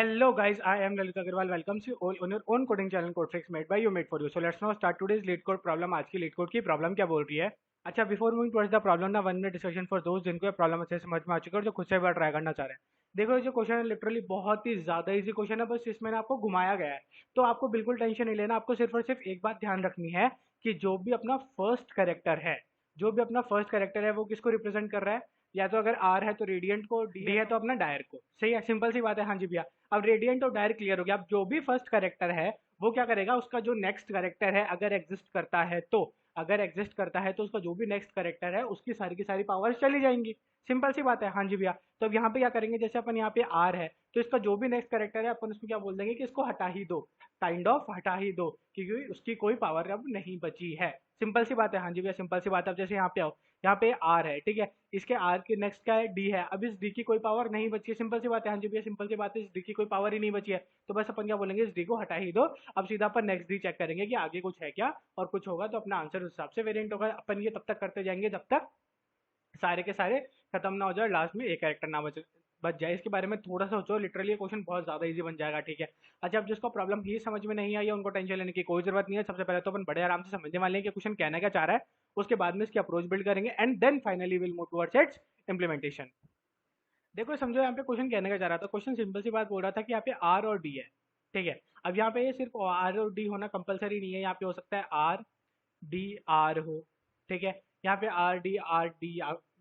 Hello guys, I am Lalit Agarwal. Welcomes you all on your own coding channel Codetricks made by you, made for you. So let's now start today's lead code problem. आज की lead code की problem क्या बोल रही है? अच्छा, before moving towards the problem ना 1 minute discussion for those जिनको ये problem अच्छे से समझ में आ चुका है और जो खुद से बार ट्राई करना चाह रहे हैं. देखो ये जो क्वेश्चन है लिटरली बहुत ही ज्यादा इजी क्वेश्चन है, बस इसमें ना आपको घुमाया गया है. तो आपको बिल्कुल टेंशन नहीं लेना, आपको सिर्फ और सिर्फ एक बात ध्यान रखनी है कि जो भी अपना फर्स्ट कैरेक्टर है, जो भी अपना फर्स्ट कैरेक्टर है वो किसको रिप्रेजेंट कर रहा है. या तो अगर आर है तो रेडियंट को, डी है तो अपना डायर को. सही है, सिंपल सी बात है. हाँ जी भैया, अब रेडियंट और डायर क्लियर हो गया. अब जो भी फर्स्ट कैरेक्टर है वो क्या करेगा, उसका जो नेक्स्ट कैरेक्टर है अगर एग्जिस्ट करता है तो, अगर एग्जिस्ट करता है तो उसका जो भी नेक्स्ट कैरेक्टर है उसकी सारी की सारी पावर्स चली जाएंगी. सिंपल सी बात है. हाँ जी भैया, तो अब यहाँ पे क्या करेंगे, जैसे अपन यहाँ पे आर है तो इसका जो भी नेक्स्ट कैरेक्टर है अपन उसको क्या बोल देंगे कि इसको हटा ही दो, काइंड ऑफ हटा ही दो, क्योंकि उसकी कोई पावर अब नहीं बची है. सिंपल सी बात है. हाँ जी भैया, सिंपल सी बात है. अब जैसे यहाँ पे आओ, यहाँ पे आर है, ठीक है, इसके आर के नेक्स्ट क्या है, डी है. अब इस डी की कोई पावर नहीं बची है. सिंपल सी बात है. हाँ जी भैया, सिंपल सी बात है, इस डी की कोई पावर ही नहीं बची है. तो बस अपन क्या बोलेंगे, इस डी को हटा ही दो. अब सीधा अपन नेक्स्ट डी चेक करेंगे कि आगे कुछ है क्या, और कुछ होगा तो अपना आंसर उस हिसाब से वेरिएंट होगा. अपन ये तब तक करते जाएंगे जब तक सारे के सारे खत्म ना हो जाए, लास्ट में एक कैरेक्टर ना बच जाए. इसके बारे में थोड़ा सा सोचो, लिटरली ये क्वेश्चन बहुत ज्यादा इजी बन जाएगा. ठीक है. अच्छा, अब जिसको प्रॉब्लम ही समझ में नहीं आई है उनको टेंशन लेने की कोई जरूरत नहीं है. सबसे पहले तो अपन बड़े आराम से समझने वाले हैं कि क्वेश्चन कहना क्या चाह रहा है, उसके बाद में इसकी अप्रोच बिल्ड करेंगे and then finally will move towards its implementation. देखो समझो, यहाँ पे क्वेश्चन कहने का चाह रहा था, क्वेश्चन सिंपल सी बात बोल रहा था कि यहाँ पे आर और डी है. ठीक है. अब यहाँ पे ये सिर्फ आर और डी होना कंपलसरी नहीं है, यहाँ पे हो सकता है आर डी आर हो. ठीक है. यहाँ पे आर डी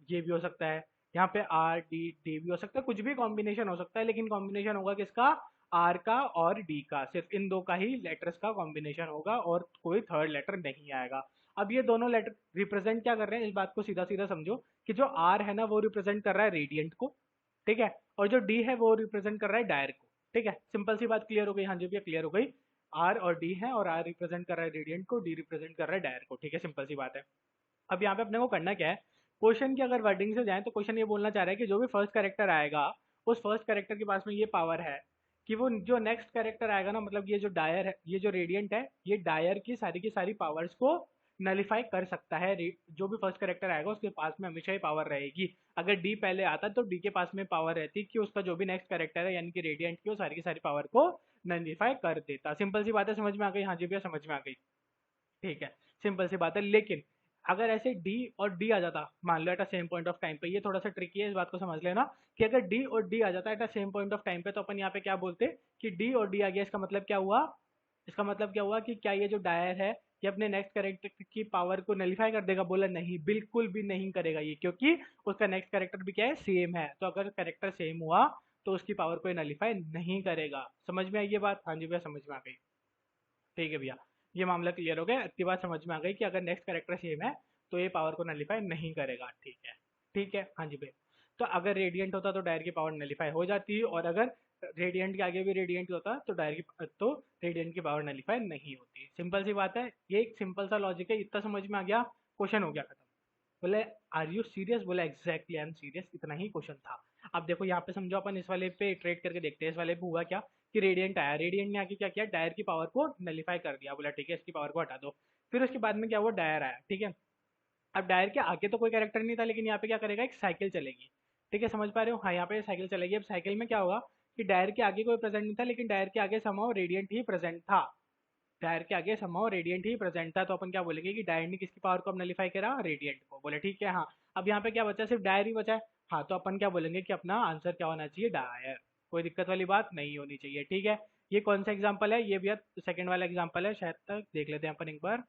ये भी हो सकता है. यहाँ पे आर डी डी भी हो सकता है. कुछ भी कॉम्बिनेशन हो सकता है, लेकिन कॉम्बिनेशन होगा किसका, आर का और डी का. सिर्फ इन दो का ही लेटर्स का कॉम्बिनेशन होगा और कोई थर्ड लेटर नहीं आएगा. अब ये दोनों लेटर रिप्रेजेंट क्या कर रहे हैं, इस बात को सीधा सीधा समझो कि जो आर है ना वो रिप्रेजेंट कर रहा है रेडियंट को. ठीक है. और जो डी है वो रिप्रेजेंट कर रहा है डायर को. ठीक है. सिंपल सी बात क्लियर हो गई. हाँ जी भैया, क्लियर हो गई. आर और डी है और आर रिप्रेजेंट कर रहा है रेडियंट को, डी रिप्रेजेंट कर रहा है डायर को. ठीक है, सिंपल सी बात है. अब यहाँ पे अपने को करना क्या है, क्वेश्चन की अगर वर्डिंग से जाए तो क्वेश्चन ये बोलना चाह रहा है कि जो भी फर्स्ट कैरेक्टर आएगा उस फर्स्ट कैरेक्टर के पास में ये पावर है कि वो जो नेक्स्ट कैरेक्टर आएगा ना, मतलब ये जो डायर है, ये जो रेडियंट है, ये डायर की सारी पावर्स को नलिफाई कर सकता है. जो भी फर्स्ट कैरेक्टर आएगा उसके पास में हमेशा ही पावर रहेगी. अगर डी पहले आता तो डी के पास में पावर रहती कि उसका जो भी नेक्स्ट कैरेक्टर है यानी कि रेडियंट की, वो सारी की सारी पावर को नलिफाई कर देता. सिंपल सी बात है, समझ में आ गई. हाँ जी भैया, समझ में आ गई. ठीक है, सिंपल सी बात है. लेकिन अगर ऐसे डी और डी आ जाता, मान लो at a same point of time पे, ये थोड़ा सा ट्रिकी है, इस बात को समझ लेना कि अगर डी और डी आ जाता eight a same point of time पे तो अपन यहाँ पे क्या बोलते कि डी और डी आ गया. इसका मतलब क्या हुआ, इसका मतलब क्या हुआ कि क्या ये जो डायर है ये अपने नेक्स्ट कैरेक्टर की पावर को नलीफाई कर देगा. बोला नहीं, बिल्कुल भी नहीं करेगा ये, क्योंकि उसका नेक्स्ट कैरेक्टर भी क्या है, सेम है. तो अगर कैरेक्टर सेम हुआ तो उसकी पावर को नलीफाई नहीं करेगा. समझ में आई ये बात. हाँ जी भैया, समझ में आ गई. ठीक है भैया, ये मामला क्लियर हो गया. इतनी बात समझ में आ गई कि अगर नेक्स्ट कैरेक्टर सेम है तो ये पावर को नलीफाई नहीं करेगा. ठीक है. ठीक है. हाँ जी भैया. तो अगर रेडियंट होता तो डायर की पावर नलीफाई हो जाती, और अगर रेडियंट के आगे भी रेडियंट होता तो रेडियंट की पावर नलीफाई नहीं होती. सिंपल सी बात है. ये एक सिंपल सा लॉजिक है. इतना समझ में आ गया, क्वेश्चन हो गया खत्म. बोले आर यू सीरियस, बोला एग्जैक्टली आई एम सीरियस. इतना ही क्वेश्चन था. अब देखो यहाँ पे समझो, अपन इस वाले पे ट्रेड करके देखते हैं. इस वाले पे हुआ क्या कि रेडियंट आया, रेडियंट ने आके क्या किया, डायर की पावर को नलीफाई कर दिया. बोला ठीक है, इसकी पावर को हटा दो. फिर उसके बाद में क्या हुआ, डायर आया. ठीक है. अब डायर के आगे तो कोई कैरेक्टर नहीं था, लेकिन यहाँ पे क्या करेगा, एक साइकिल चलेगी. ठीक है, समझ पा रहे हो. हाँ, यहाँ पे साइकिल चलेगी. अब साइकिल में क्या होगा कि डायर के आगे कोई प्रेजेंट नहीं था, लेकिन डायर के आगे समहाउ रेडियंट ही प्रेजेंट था. डायर के आगे समहाउ रेडियंट ही प्रेजेंट था. तो अपन क्या बोलेंगे कि डायर ने किसकी पावर को अब नलीफाई करा, रेडियंट को. बोले ठीक है. हाँ, अब यहाँ पे क्या बचा, सिर्फ डायर ही बचा है. हाँ, तो अपन क्या बोलेंगे कि अपना आंसर क्या होना चाहिए, डायर. कोई दिक्कत वाली बात नहीं होनी चाहिए. ठीक है. ये कौन सा एग्जाम्पल है, ये भी सेकंड वाला एग्जाम्पल है शायद, तक देख लेते हैं अपन एक बार.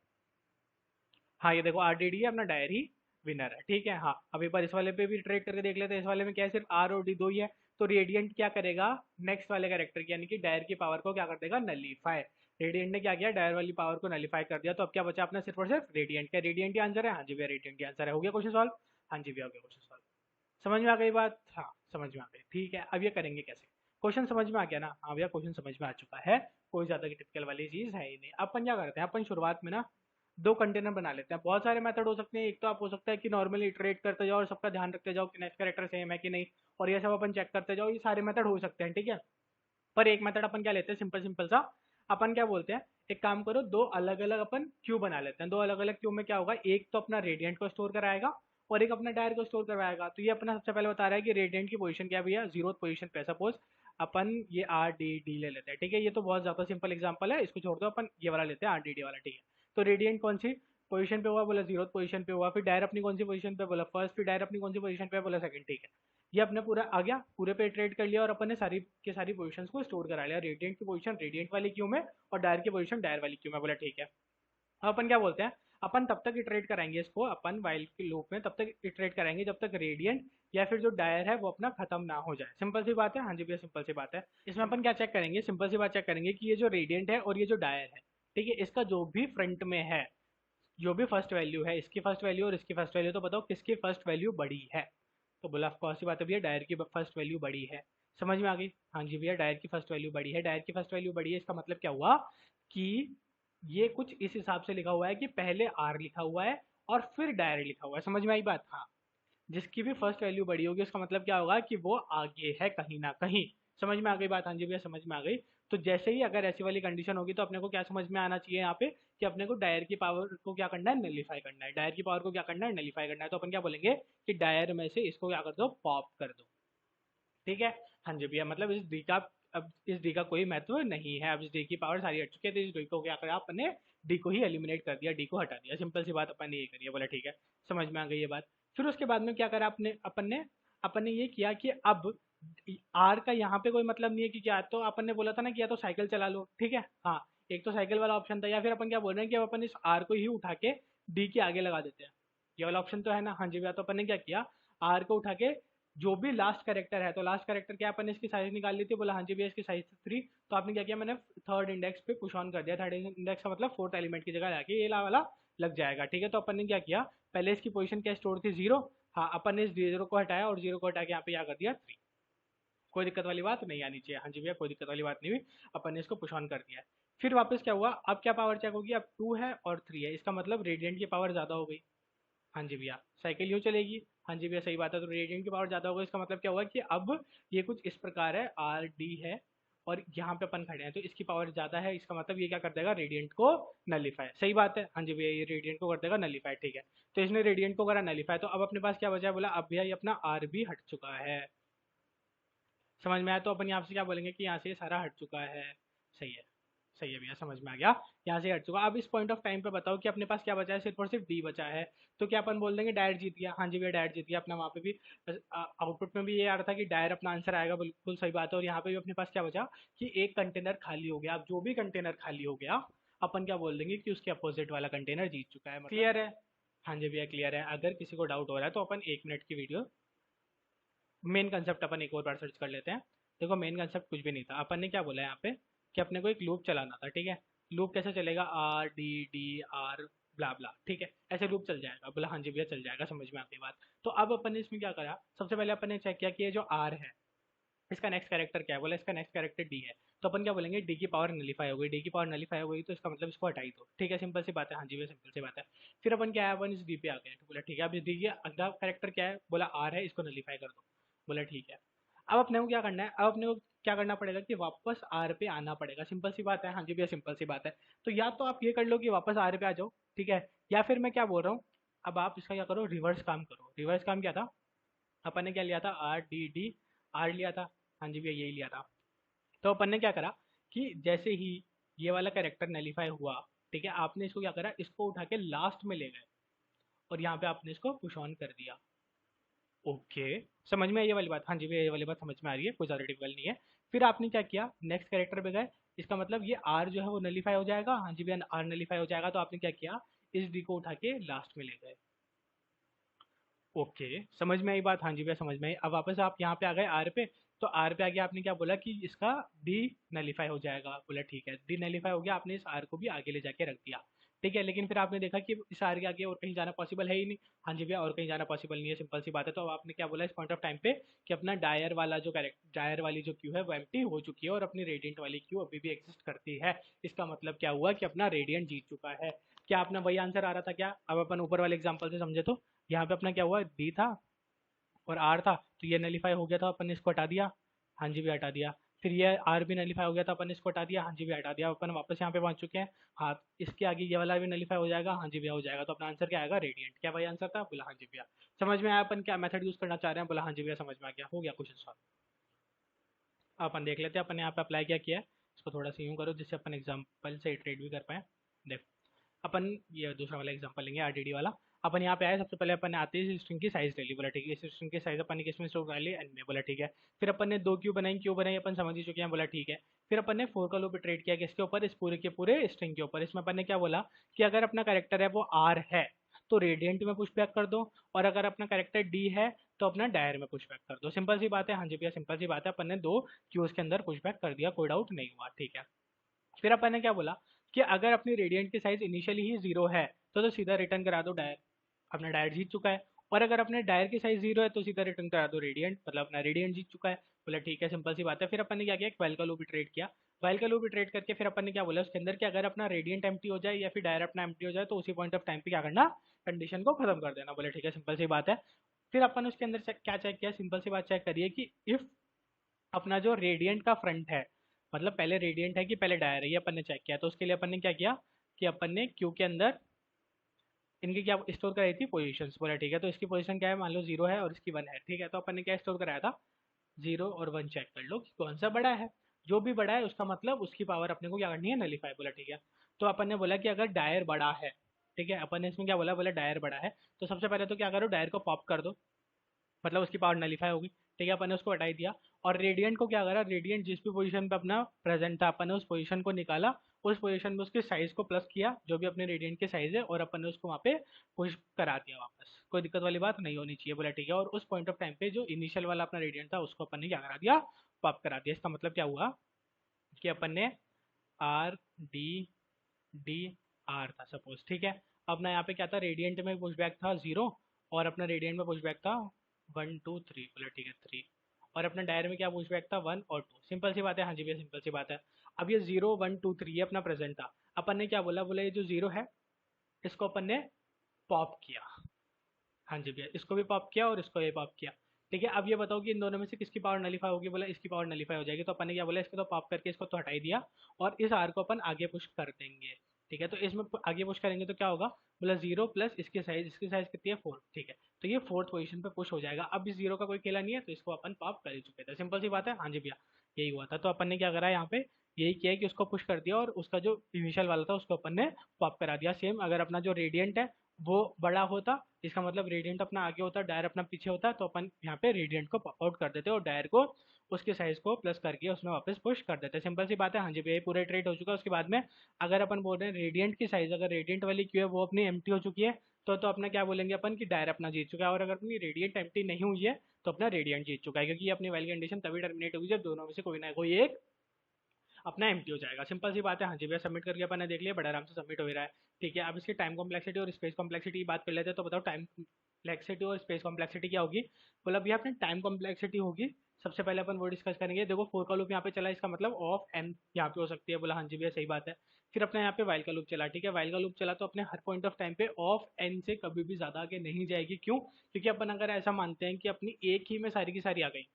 हाँ, ये देखो आरडीडी है, अपना डायर ही विनर है. ठीक है. हाँ, अब एक बार इस वाले पे भी ट्रेड करके देख लेते हैं. इस वाले में क्या है, सिर्फ आर और डी दो ही है. तो रेडियंट क्या करेगा, नेक्स्ट वाले कैरेक्टर की यानी कि डायर की पावर को क्या कर देगा, नलीफाई. रेडियंट ने क्या किया, डायर वाली पावर को नलीफाई कर दिया. तो अब क्या बचा अपना, सिर्फ और सिर्फ रेडियंट. क्या रेडियंट ही आंसर है. हाँ जी भैया, रेडियंट ही आंसर है. हो गया क्वेश्चन सॉल्व. हाँ जी भैया, हो गया क्वेश्चन सॉल्व. समझ में आ गई बात. हाँ, समझ में आ गई. ठीक है. अब ये करेंगे कैसे, क्वेश्चन समझ में आ गया ना. हाँ भैया, क्वेश्चन समझ में आ चुका है. कोई ज्यादा टिपिकल वाली चीज है ही नहीं. अपन क्या करते हैं, अपन शुरुआत में ना दो कंटेनर बना लेते हैं. बहुत सारे मेथड हो सकते हैं. एक तो आप हो सकता है कि नॉर्मली इटरेट करते जाओ और सबका ध्यान रखते जाओ कि नेक्स्ट कैरेक्टर सेम है कि नहीं, और ये सब अपन चेक करते जाओ. ये सारे मेथड हो सकते हैं. ठीक है. पर एक मेथड अपन क्या लेते हैं, सिंपल सिंपल सा. अपन क्या बोलते हैं, एक काम करो, दो अलग अलग अपन क्यू बना लेते हैं. दो अलग अलग क्यू में क्या होगा, एक तो अपना रेडियंट को स्टोर कराएगा और एक अपना डायर को स्टोर करवाएगा. तो ये अपना सबसे पहले बता रहा है कि रेडियंट की पोजीशन क्या है भैया, जीरो पोजीशन पे. सपोज अपन ये आर डी डी ले लेते हैं, ठीक है। ये तो बहुत ज़्यादा सिंपल एग्जांपल है, इसको छोड़ दो, अपन ये वाला लेते हैं आर डी डी वाला, ठीक है। तो रेडियंट कौन सी पोजीशन पे हुआ, बोला 0th पोजीशन पे हुआ। फिर डायर अपनी कौन सी पोजीशन पे, बोला फर्स्ट। फिर डायर अपनी कौन सी पोजीशन पे, बोला सेकंड, ठीक है। ये अपने पूरा आ गया, पूरे पे ट्रेड कर लिया और अपन ने सारी के सारी पोजीशंस को स्टोर करा लिया। रेडियंट की पोजीशन रेडियंट वाली क्यू में और डायर की पोजीशन डायर वाली क्यू में, बोला ठीक है। अब अपन क्या बोलते हैं, अपन तब तक इटरेट कराएंगे इसको, अपन वाइल के लूप में तब तक इटरेट कराएंगे जब तक रेडियंट या फिर जो डायर है वो अपना खत्म ना हो जाए। सिंपल सी बात है, हाँ जी भैया सिंपल सी बात है। इसमें अपन क्या चेक करेंगे, सिंपल सी बात चेक करेंगे कि ये जो रेडियंट है और ये जो डायर है, ठीक है, इसका जो भी फ्रंट में है, जो भी फर्स्ट वैल्यू है, इसकी फर्स्ट वैल्यू और इसकी फर्स्ट वैल्यू, तो बताओ किसकी फर्स्ट वैल्यू बड़ी है। तो बोला कौन सी बात है भैया, डायर की फर्स्ट वैल्यू बड़ी है। समझ में आ गई, हाँ जी भैया डायर की फर्स्ट वैल्यू बड़ी है। डायर की फर्स्ट वैल्यू बड़ी है, इसका मतलब क्या हुआ कि ये कुछ इस हिसाब से लिखा हुआ है कि पहले आर लिखा हुआ है और फिर डायर लिखा हुआ है। समझ में आई बात, हाँ। जिसकी भी फर्स्ट वैल्यू बड़ी होगी उसका मतलब क्या होगा कि वो आगे है कहीं ना कहीं। समझ में आ गई बात, हाँ जी भैया समझ में आ गई। तो जैसे ही अगर ऐसी वाली कंडीशन होगी तो अपने को क्या समझ में आना चाहिए यहाँ पे कि अपने को डायर की पावर को क्या करना है, नलीफाई करना है। डायर की पावर को क्या करना है, नलीफाई करना है। तो अपन क्या बोलेंगे कि डायर में से इसको क्या कर दो, पॉप कर दो, ठीक है। हाँ जी भैया, मतलब इस डी का, अब इस डी का कोई महत्व नहीं है। अब इस डी की पावर सारी हट चुकी है, तो इस डी को क्या करा आपने, डी को ही एलिमिनेट कर दिया, डी को हटा दिया। सिंपल सी बात अपन ने ये करी है, बोला ठीक है, समझ में आ गई ये बात। फिर उसके बाद में क्या करा आपने, अपन ने ये किया कि अब आर का यहाँ पे कोई मतलब नहीं है कि क्या, तो अपन ने बोला था ना कि या तो साइकिल चला लो, ठीक है, हाँ। एक तो साइकिल वाला ऑप्शन था, या फिर अपन क्या बोल रहे हैं कि अब अपन इस आर को ही उठा के डी के आगे लगा देते हैं। ये वाला ऑप्शन तो है ना, हाँ जी भैया। तो अपन ने क्या किया, आर को उठा के जो भी लास्ट कैरेक्टर है, तो लास्ट कैरेक्टर क्या, अपन ने इसकी साइज निकाल ली थी, बोला हाँ जी भैया इसकी साइज 3। तो आपने क्या किया, मैंने थर्ड इंडेक्स पे पुश ऑन कर दिया। थर्ड इंडेक्स का मतलब फोर्थ एलिमेंट की जगह जाके ये वाला लग जाएगा, ठीक है। तो अपन ने क्या किया, पहले इसकी पोजीशन क्या स्टोर थी, 0, हाँ। अपन ने इस 0 को हटाया और 0 को हटा के यहाँ पे क्या कर दिया, 3। कोई दिक्कत वाली बात नहीं आनी चाहिए, हाँ जी भैया कोई दिक्कत वाली बात नहीं हुई। अपन ने इसको पुश ऑन कर दिया है। फिर वापस क्या हुआ, अब क्या पावर चेक होगी, अब 2 है और 3 है, इसका मतलब रेडियंट की पावर ज़्यादा हो गई। हाँ जी भैया, साइकिल यूँ चलेगी, हाँ जी भैया सही बात है। तो रेडियंट की पावर ज़्यादा होगा, इसका मतलब क्या हुआ कि अब ये कुछ इस प्रकार है, आर डी है और यहाँ पे अपन खड़े हैं, तो इसकी पावर ज़्यादा है। इसका मतलब ये क्या कर देगा, रेडियंट को नलीफाई। सही बात है, हाँ जी भैया ये रेडियंट को कर देगा नलीफाई, ठीक है। तो इसने रेडियंट को करा नलीफाई, तो अब अपने पास क्या बचा है, बोला अब भैया ये अपना आर भी हट चुका है। समझ में आया, तो अपन यहाँ से क्या बोलेंगे कि यहाँ से ये सारा हट चुका है। सही है, सही है भैया, समझ में आ गया। यहाँ से हट चुका। अब इस पॉइंट ऑफ टाइम पे बताओ कि अपने पास क्या बचा है, सिर्फ और सिर्फ डी बचा है। तो क्या अपन बोल देंगे डायर जीत गया, हाँ जी भैया डायर जीत गया अपना। वहाँ पे भी आउटपुट में भी ये आ रहा था कि डायर अपना आंसर आएगा, बिल्कुल सही बात है। और यहाँ पे भी अपने पास क्या बचा कि एक कंटेनर खाली हो गया। अब जो भी कंटेनर खाली हो गया, अपन क्या बोल देंगे कि उसके अपोजिट वाला कंटेनर जीत चुका है। क्लियर है, हाँ जी भैया क्लियर है। अगर किसी को डाउट हो रहा है तो अपन 1 मिनट की वीडियो, मेन कंसेप्ट अपन एक और बार सर्च कर लेते हैं। देखो मेन कंसेप्ट कुछ भी नहीं था, अपन ने क्या बोला है यहाँ पे कि अपने को एक लूप चलाना था, ठीक है। लूप कैसे चलेगा, आर डी डी आर ब्ला ब्ला, ठीक है, ऐसे लूप चल जाएगा। बोला हाँ जी भैया चल जाएगा, समझ में आती बात। तो अब अपन ने इसमें क्या करा, सबसे पहले अपन ने चेक किया कि ये जो आर है इसका नेक्स्ट कैरेक्टर क्या है, बोला इसका नेक्स्ट कैरेक्टर डी है। तो अपन क्या बोलेंगे, डी की पावर नलीफाई हो गई। डी की पावर नलीफाई हो गई तो इसका मतलब इसको हटाई दो, ठीक है, सिंपल सी बात है, हाँ जी भैया सिंपल सी बात है। फिर अपन क्या है, अपन इस डी पे आ गए, तो बोला ठीक है। अब इस डी का अगला कैरेक्टर क्या है, बोला आर है, इसको नलीफाई कर दो, बोला ठीक है। अब अपने को क्या करना है, अब अपने को क्या करना पड़ेगा कि वापस आर पे आना पड़ेगा। सिंपल सी बात है, हाँ जी भैया सिंपल सी बात है। तो या तो आप ये कर लो कि वापस आर पे आ जाओ, ठीक है, या फिर मैं क्या बोल रहा हूँ, अब आप इसका क्या करो, रिवर्स काम करो। रिवर्स काम क्या था, अपन ने क्या लिया था, आर डी डी आर लिया था, हाँ जी भैया यही लिया था। तो अपन ने क्या करा कि जैसे ही ये वाला कैरेक्टर नलीफाई हुआ, ठीक है, आपने इसको क्या करा, इसको उठा के लास्ट में ले गए और यहाँ पे आपने इसको पुश ऑन कर दिया। ओके, समझ में आई ये वाली बात, हाँ जी भैया ये वाली बात समझ में आ रही है, कोई ज़्यादा डिफिकल्ट नहीं है। फिर आपने क्या किया, नेक्स्ट कैरेक्टर पे गए, इसका मतलब ये आर जो है वो नलीफाई हो जाएगा, हाँ जी भैया आर नलीफाई हो जाएगा। तो आपने क्या किया, इस डी को उठा के लास्ट में ले गए। ओके, समझ में आई बात, हाँ जी भैया समझ में आई। अब वापस आप यहाँ पे आ गए आर पे, तो आर पे आके आपने क्या बोला कि इसका डी नलीफाई हो जाएगा, बोला ठीक है, डी नलीफाई हो गया। आपने इस आर को भी आगे ले जाके रख दिया, ठीक है। लेकिन फिर आपने देखा कि इस आर के आगे और कहीं जाना पॉसिबल है ही नहीं, हाँ जी भैया और कहीं जाना पॉसिबल नहीं है, सिंपल सी बात है। तो अब आपने क्या बोला इस पॉइंट ऑफ टाइम पे कि अपना डायर वाला जो कैरेक्टर, डायर वाली जो क्यू है वो एम्प्टी हो चुकी है और अपनी रेडियंट वाली क्यू अभी भी एग्जिस्ट करती है। इसका मतलब क्या हुआ कि अपना रेडियंट जीत चुका है। क्या अपना वही आंसर आ रहा था क्या, अब अपन ऊपर वाले एग्जाम्पल से समझे तो यहाँ पे अपना क्या हुआ, डी था और आर था, तो ये नलीफाई हो गया था, अपन ने इसको हटा दिया, हाँ जी भी हटा दिया। फिर ये आर भी नलीफाई हो गया था, अपन ने इसको हटा दिया, हाँ जी भी हटा दिया। अपन वापस यहाँ पे पहुंच चुके हैं, हाँ। इसके आगे ये वाला भी नलीफाई हो जाएगा, हाँ जी भैया हो जाएगा। तो अपना आंसर क्या आएगा, रेडियंट। क्या भाई आंसर था, बोला हाँ जी भैया। समझ में आया अपन क्या मेथड यूज करना चाह रहे हैं, बोला हाँ जी भैया समझ में आ गया, हो गया क्वेश्चन सॉल्व। अपन देख लेते हैं अपन यहाँ पे अप्लाई क्या किया है। इसको थोड़ा सा यूँ करो जिससे अपन एग्जाम्पल से इटरेट भी कर पाए। देख, अपन ये दूसरा वाला एग्जांपल लेंगे आरडीडी वाला। अपन यहाँ पे आए, सबसे पहले अपन ने आते ही स्ट्रिंग की साइज ले ली, बोला ठीक है। इस स्ट्रिंग की साइज अपन ने किसमें स्टोर कर ली, एन में, बोला ठीक है। फिर अपन ने दो क्यू बनाई अपन समझ ही चुके हैं, बोला ठीक है। फिर अपन ने फोर का लूप इटरेट किया किसके ऊपर, इस पूरे के पूरे स्ट्रिंग के ऊपर। इसमें अपन ने क्या बोला कि अगर अपना कैरेक्टर है वो आर है तो रेडियंट में पुश बैक कर दो, और अगर अपना कैरेक्टर डी है तो अपना डायर में पुश बैक कर दो। सिंपल सी बात है, हाँ जी भैया सिंपल सी बात है। अपन ने दो क्यूज के अंदर पुश बैक कर दिया, कोई डाउट नहीं हुआ, ठीक है। फिर अपन ने क्या बोला कि अगर अपनी रेडियंट की साइज इनिशियली ही जीरो है तो सीधा रिटर्न करा दो डायर, अपना डायर जीत चुका है। और अगर अपने डायर की साइज जीरो है तो सीधा रिटर्न करा दो रेडियंट, मतलब अपना रेडियंट जीत चुका है। बोला ठीक है, सिंपल सी बात है। फिर अपन ने क्या किया, एक वाइल का लूप इटरेट किया। वाइल का लूप इटरेट करके फिर अपन ने क्या बोला उसके अंदर कि अगर अपना रेडियंट एम्प्टी हो जाए या फिर डायर अपना एम्प्टी हो जाए तो उसी पॉइंट ऑफ टाइम पे क्या करना, कंडीशन को खत्म कर देना। बोले ठीक है, सिंपल सी बात है। फिर अपन उसके अंदर क्या चेक किया, सिंपल सी बात चेक करिए कि इफ अपना जो रेडियंट का फ्रंट है, मतलब पहले रेडियंट है कि पहले डायर है, ये अपन ने चेक किया। तो उसके लिए अपन ने क्या किया कि अपन ने क्यू के अंदर इनकी क्या स्टोर कराई थी, पोजीशंस। बोला ठीक है, तो इसकी पोजीशन क्या है, मान लो जीरो है और इसकी वन है, ठीक है। तो अपन ने क्या स्टोर कराया था, जीरो और वन। चेक कर लो कि कौन सा बड़ा है। जो भी बड़ा है उसका मतलब उसकी पावर अपने को क्या करनी है, नलीफाई। बोला ठीक है। तो अपन ने बोला कि अगर डायर बड़ा है, ठीक है, अपन ने इसमें क्या बोला, बोला डायर बड़ा है तो सबसे पहले तो क्या करो, डायर को पॉप कर दो, मतलब उसकी पावर नलीफाई होगी, ठीक है। अपन ने उसको हटाई दिया। और रेडियंट को क्या करा, रेडियंट जिस भी पोजीशन पे अपना प्रेजेंट था अपन ने उस पोजीशन को निकाला, उस पोजीशन में उसके साइज को प्लस किया जो भी अपने रेडियंट के साइज है, और अपन ने उसको वहाँ पे पुश करा दिया वापस। कोई दिक्कत वाली बात नहीं होनी चाहिए, बोला ठीक है। और उस पॉइंट ऑफ टाइम पे जो इनिशियल वाला अपना रेडियंट था उसको अपन ने क्या करा दिया, पॉप करा दिया। इसका मतलब क्या हुआ कि अपन ने आर डी डी आर था सपोज, ठीक है। अपना यहाँ पे क्या था, रेडियंट में पुशबैक था जीरो, और अपना रेडियंट में पुशबैक था वन टू थ्री, बोला ठीक है थ्री। और अपना डायर में क्या पुशबैक था, वन और टू। सिंपल सी बात है, हाँ जी भैया सिंपल सी बात है। अब ये जीरो वन टू थ्री ये अपना प्रेजेंट था। अपन ने क्या बोला, बोला ये जो जीरो है इसको अपन ने पॉप किया, हाँ जी भैया इसको भी पॉप किया और इसको भी पॉप किया, ठीक है। अब ये बताओ कि इन दोनों में से किसकी पावर नलीफाई होगी, बोला इसकी पावर नलीफाई हो जाएगी। तो अपन ने क्या बोला, इसको तो पॉप करके इसको तो हटा ही दिया, और इस आर को अपन आगे पुश कर देंगे, ठीक है। तो इसमें आगे पुश करेंगे तो क्या होगा, बोला जीरो प्लस इसकी साइज कितनी है, फोर, ठीक है। तो ये फोर्थ पोजीशन पे पुश हो जाएगा। अब इस जीरो का कोई खेला नहीं है तो इसको अपन पॉप कर ही चुके थे, सिंपल सी बात है, हाँ जी भैया यही हुआ था। तो अपन ने क्या करा यहाँ पे, यही किया कि उसको पुश कर दिया और उसका जो इनिशियल वाला था उसको अपन ने पॉप करा दिया। सेम अगर अपना जो रेडियंट है वो बड़ा होता, इसका मतलब रेडियंट अपना आगे होता, डायर अपना पीछे होता, तो अपन यहाँ पे रेडियंट को पॉप आउट कर देते और डायर को उसके साइज को प्लस करके उसमें वापस पुश कर देते। सिंपल सी बात है, हाँ जी भैया पूरा ट्रेड हो चुका है। उसके बाद में अगर अपन बोल रहे हैं रेडियंट की साइज, अगर रेडियंट वाली क्यू है वो अपनी एम्प्टी हो चुकी है तो अपना क्या बोलेंगे अपन कि डायर अपना जीत चुका है। और अगर अपनी रेडियंट एम्प्टी नहीं हुई है तो अपना रेडियंट जीत चुका है, क्योंकि ये अपनी वाली कंडीशन तभी टर्मिनेट होगी जब दोनों में से कोई ना कोई एक अपना एम्प्टी हो जाएगा। सिंपल सी बात है, हाँ जी भैया सबमिट करके अपन ने देख लिया, बड़ा आराम से सबमिट हो ही रहा है, ठीक है। अब इसकी टाइम कॉम्प्लेक्सिटी और स्पेस कॉम्प्लेक्सिटी की बात कर लेते हैं। तो बताओ टाइम कॉम्प्लेक्सिटी और स्पेस कॉम्प्लेक्सिटी क्या होगी। बोला भैया अपनी टाइम कॉम्प्लेक्सिटी होगी, सबसे पहले अपन वो डिस्कस करेंगे। देखो फोर का लूप यहाँ पे चला, इसका मतलब ऑफ एन यहाँ पे हो सकती है, बोला हाँ जी भैया सही बात है। फिर अपने यहाँ पे वाइल का लूप चला, ठीक है। वाइल का लूप चला तो अपने हर पॉइंट ऑफ टाइम पे ऑफ एन से कभी भी ज्यादा आगे नहीं जाएगी, क्यों, क्योंकि अपन अगर ऐसा मानते हैं कि अपनी एक ही में सारी की सारी आ गई,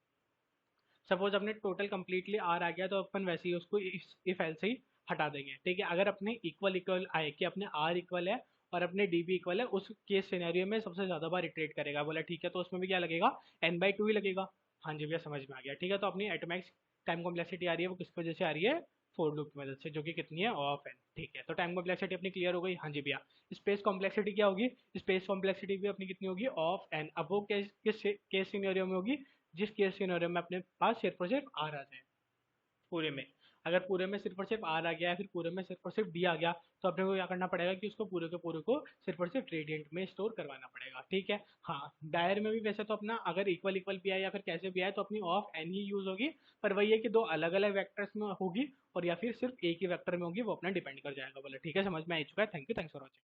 सपोज अपने टोटल कंप्लीटली आर आ गया तो अपन वैसे ही उसको इफ एल से ही हटा देंगे, ठीक है। अगर अपने इक्वल इक्वल आए कि अपने आर इक्वल है और अपने डी भी इक्वल है, उस केस सिनेरियो में सबसे ज्यादा बार इटरेट करेगा, बोला ठीक है। तो उसमें भी क्या लगेगा, एन बाई टू ही लगेगा। हाँ जी भैया समझ में आ गया, ठीक है। तो अपनी एटोमैक्स टाइम कॉम्प्लेक्सिटी आ रही है वो किस वजह से आ रही है, फोर लूप की मदद से, जो कि कितनी है ऑफ एन, ठीक है। तो टाइम कॉम्प्लेक्सिटी अपनी क्लियर हो गई, हाँ जी भैया। स्पेस कॉम्प्लेक्सिटी क्या होगी, स्पेस कॉम्प्लेक्सिटी भी अपनी कितनी होगी, ऑफ एन। अब वो किस केस सिनेरियो में होगी, जिस केस सिनेरियो में अपने पास सिर्फ और सिर्फ आर आ जाए पूरे में। अगर पूरे में सिर्फ और सिर्फ आर आ गया है, फिर पूरे में सिर्फ और सिर्फ डी आ गया, तो अपने को क्या करना पड़ेगा कि उसको पूरे के पूरे को सिर्फ और सिर्फ रेडियंट में स्टोर करवाना पड़ेगा, ठीक है। हाँ डायर में भी वैसे तो अपना अगर इक्वल इक्वल भी आए या फिर कैसे भी आए तो अपनी ऑफ एन ही यूज होगी, पर वही है कि दो अलग अलग वेक्टर्स में होगी और या फिर सिर्फ एक ही वेक्टर में होगी, वो अपना डिपेंड कर जाएगा। बोले ठीक है, समझ में आ चुका है, thank you, thanks for watching.